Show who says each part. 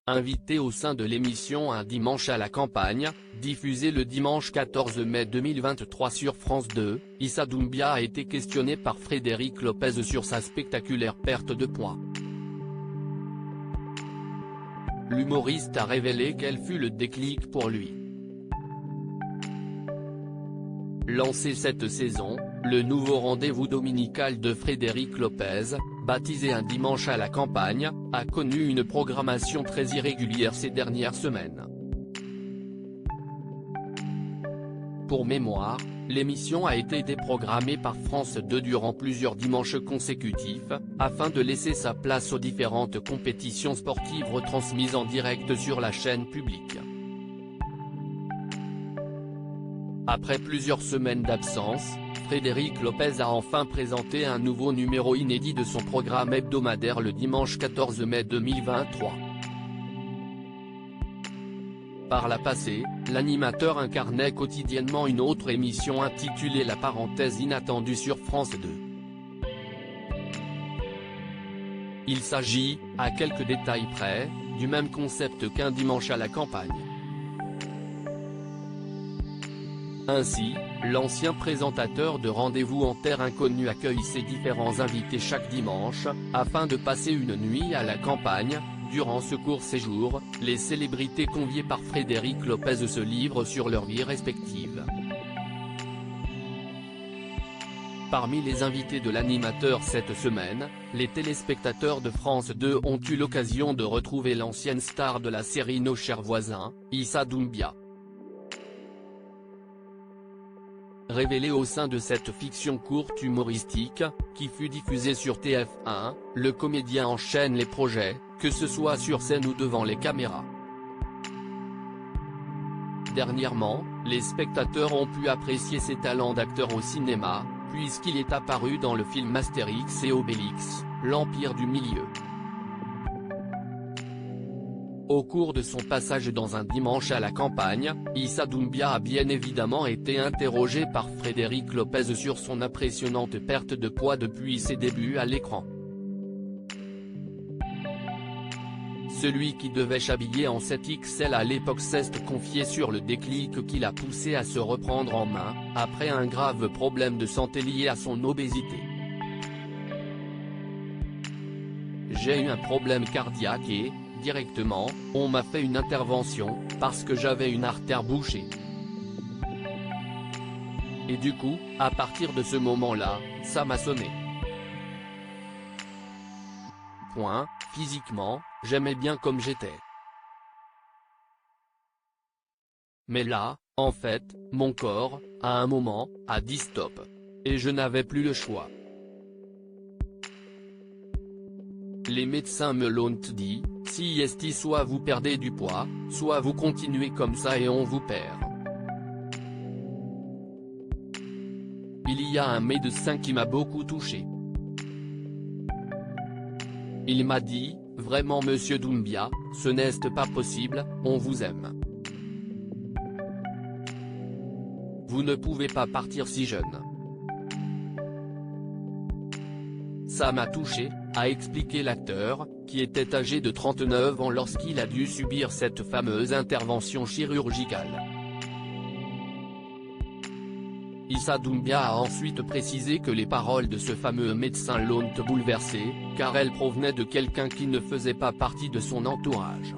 Speaker 1: Invité au sein de l'émission Un dimanche à la campagne, diffusée le dimanche 14 mai 2023 sur France 2, Issa Doumbia a été questionné par Frédéric Lopez sur sa spectaculaire perte de poids. L'humoriste a révélé quel fut le déclic pour lui. Lancé cette saison, le nouveau rendez-vous dominical de Frédéric Lopez, baptisé Un dimanche à la campagne, a connu une programmation très irrégulière ces dernières semaines. Pour mémoire, l'émission a été déprogrammée par France 2 durant plusieurs dimanches consécutifs, afin de laisser sa place aux différentes compétitions sportives retransmises en direct sur la chaîne publique. Après plusieurs semaines d'absence, Frédéric Lopez a enfin présenté un nouveau numéro inédit de son programme hebdomadaire le dimanche 14 mai 2023. Par la passée, l'animateur incarnait quotidiennement une autre émission intitulée La parenthèse inattendue sur France 2. Il s'agit, à quelques détails près, du même concept qu'un dimanche à la campagne. Ainsi, l'ancien présentateur de Rendez-vous en terre inconnue accueille ses différents invités chaque dimanche, afin de passer une nuit à la campagne. Durant ce court séjour, les célébrités conviées par Frédéric Lopez se livrent sur leur vie respective. Parmi les invités de l'animateur cette semaine, les téléspectateurs de France 2 ont eu l'occasion de retrouver l'ancienne star de la série Nos chers voisins, Issa Doumbia. Révélé au sein de cette fiction courte humoristique, qui fut diffusée sur TF1, le comédien enchaîne les projets, que ce soit sur scène ou devant les caméras. Dernièrement, les spectateurs ont pu apprécier ses talents d'acteur au cinéma, puisqu'il est apparu dans le film Astérix et Obélix, l'Empire du Milieu. Au cours de son passage dans Un dimanche à la campagne, Issa Doumbia a bien évidemment été interrogé par Frédéric Lopez sur son impressionnante perte de poids depuis ses débuts à l'écran. Celui qui devait s'habiller en 7XL à l'époque s'est confié sur le déclic qui l'a poussé à se reprendre en main, après un grave problème de santé lié à son obésité. J'ai eu un problème cardiaque et, directement, on m'a fait une intervention, parce que j'avais une artère bouchée. Et du coup, à partir de ce moment-là, ça m'a sonné. Physiquement, j'aimais bien comme j'étais. Mais là, en fait, mon corps, à un moment, a dit stop. Et je n'avais plus le choix. Les médecins me l'ont dit, si esti soit vous perdez du poids, soit vous continuez comme ça et on vous perd. Il y a un médecin qui m'a beaucoup touché. Il m'a dit, vraiment monsieur Doumbia, ce n'est pas possible, on vous aime. Vous ne pouvez pas partir si jeune. Ça m'a touché, a expliqué l'acteur, qui était âgé de 39 ans lorsqu'il a dû subir cette fameuse intervention chirurgicale. Issa Doumbia a ensuite précisé que les paroles de ce fameux médecin l'ont bouleversé, car elles provenaient de quelqu'un qui ne faisait pas partie de son entourage.